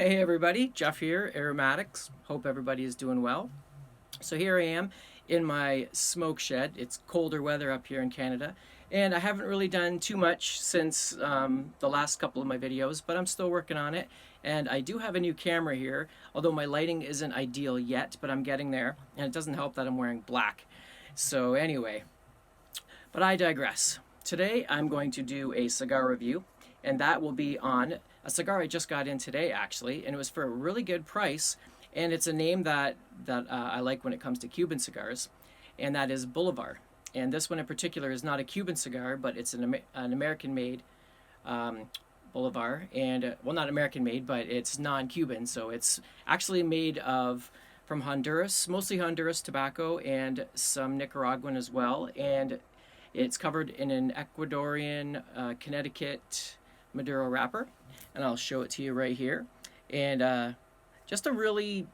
Hey everybody, Jeff here, AromatiX. Hope everybody is doing well. So here I am in my smoke shed. It's colder weather up here in Canada, and I haven't really done too much since the last couple of my videos, but I'm still working on it. And I do have a new camera here, although my lighting isn't ideal yet, but I'm getting there, and it doesn't help that I'm wearing black. So anyway, but I digress. Today I'm going to do a cigar review, and that will be on a cigar I just got in today actually, and it was for a really good price, and it's a name that I like when it comes to Cuban cigars, and that is Bolivar. And this one in particular is not a Cuban cigar, but it's an American-made Bolivar, and well, not American-made, but it's non-Cuban, so it's actually made of from Honduras, mostly Honduras tobacco, and some Nicaraguan as well, and it's covered in an Ecuadorian Connecticut Maduro wrapper, and I'll show it to you right here. And just a really,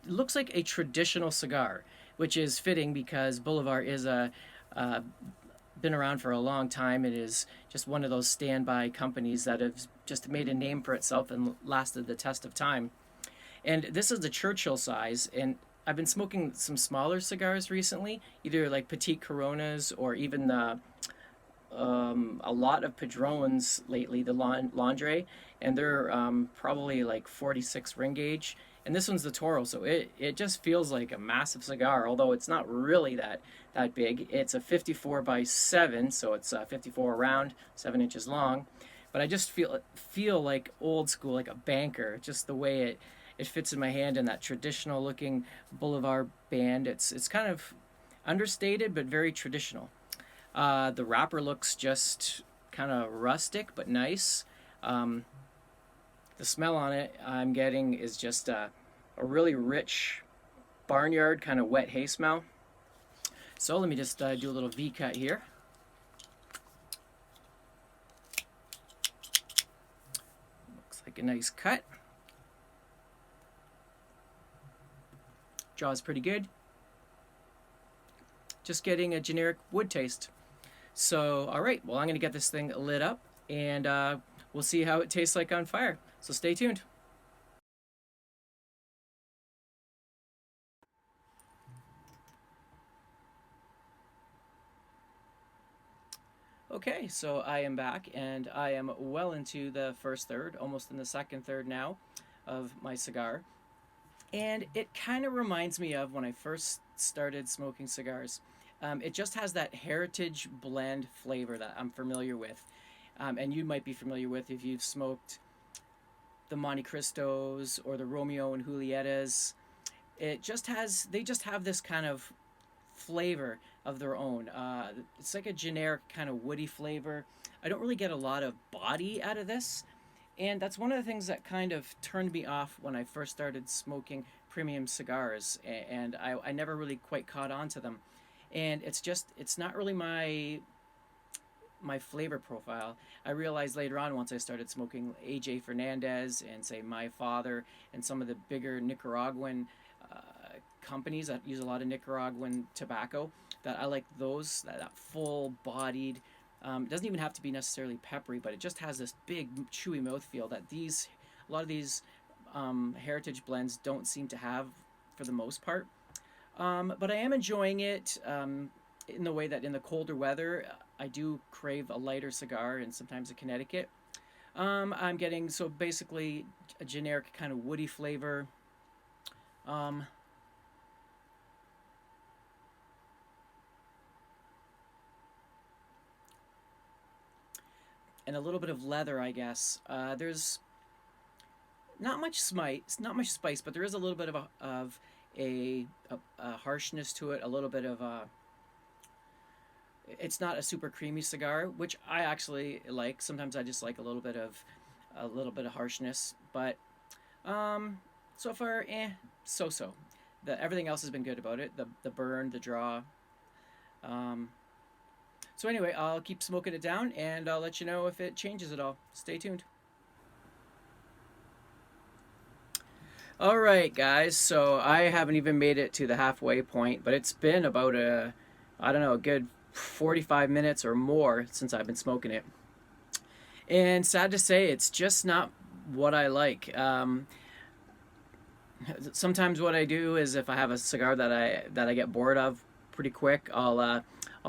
looks like a traditional cigar, which is fitting because Bolivar is been around for a long time. It is just one of those standby companies that have just made a name for itself and lasted the test of time. And this is the Churchill size, and I've been smoking some smaller cigars recently, either like petite Coronas or even a lot of Padrones lately, the Landre, and they're probably like 46 ring gauge. And this one's the Toro, so it just feels like a massive cigar, although it's not really that big. It's a 54 by 7, so it's 54 around, 7 inches long. But I just feel like old school, like a banker, just the way it fits in my hand in that traditional looking Bolivar band. It's kind of understated but very traditional. The wrapper looks just kind of rustic but nice. The smell on it I'm getting is just a really rich barnyard kind of wet hay smell. So let me just do a little V cut here. Looks like a nice cut. Jaw's pretty good. Just getting a generic wood taste. So, all right, well, I'm going to get this thing lit up, and we'll see how it tastes like on fire. So stay tuned. Okay, so I am back, and I am well into the first third, almost in the second third now of my cigar. And it kind of reminds me of when I first started smoking cigars. It just has that heritage blend flavor that I'm familiar with. And you might be familiar with if you've smoked the Monte Cristos or the Romeo and Julietas. They just have this kind of flavor of their own. It's like a generic kind of woody flavor. I don't really get a lot of body out of this. And that's one of the things that kind of turned me off when I first started smoking premium cigars. And I never really quite caught on to them. And it's not really my flavor profile. I realized later on, once I started smoking AJ Fernandez and say My Father and some of the bigger Nicaraguan companies that use a lot of Nicaraguan tobacco, that I like those, that full-bodied. It doesn't even have to be necessarily peppery, but it just has this big chewy mouthfeel that a lot of these heritage blends don't seem to have for the most part. But I am enjoying it in the way that in the colder weather, I do crave a lighter cigar and sometimes a Connecticut. I'm getting, so basically, a generic kind of woody flavor. And a little bit of leather, I guess. There's not much spice, but there is a little bit of a harshness to it, a little bit of a. It's not a super creamy cigar, which I actually like. Sometimes I just like a little bit of harshness, but so far, so. Everything else has been good about it. The burn, the draw. So anyway, I'll keep smoking it down, and I'll let you know if it changes at all. Stay tuned. All right, guys, so I haven't even made it to the halfway point, but it's been about a good 45 minutes or more since I've been smoking it. And sad to say, it's just not what I like. sometimes what I do is if I have a cigar that I get bored of pretty quick, I'll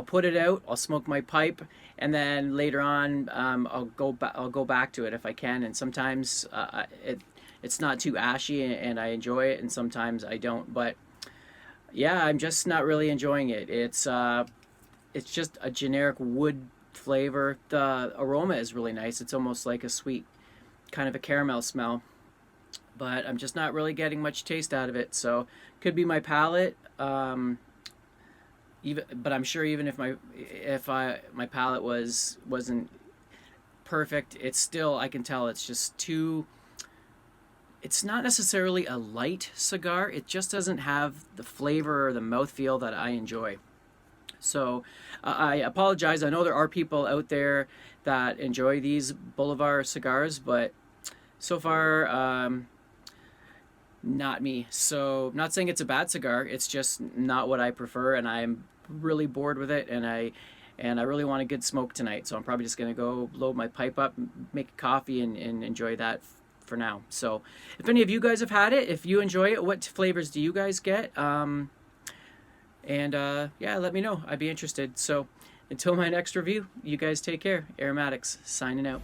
put it out, I'll smoke my pipe, and then later on I'll go back to it if I can. And sometimes it's not too ashy and I enjoy it, and sometimes I don't. But yeah, I'm just not really enjoying it. It's just a generic wood flavor. The aroma is really nice. It's almost like a sweet kind of a caramel smell, but I'm just not really getting much taste out of it. So could be my palate. But I'm sure even if my palate wasn't perfect, it's still, I can tell it's just too. It's not necessarily a light cigar. It just doesn't have the flavor or the mouthfeel that I enjoy. So I apologize. I know there are people out there that enjoy these Bolivar cigars, but so far, not me. So I'm not saying it's a bad cigar. It's just not what I prefer, and I'm really bored with it, and I really want a good smoke tonight. So I'm probably just gonna go load my pipe up, make a coffee, and enjoy that for now. So if any of you guys have had it, if you enjoy it, what flavors do you guys get? Yeah, let me know. I'd be interested. So until my next review, you guys take care. AromatiX signing out.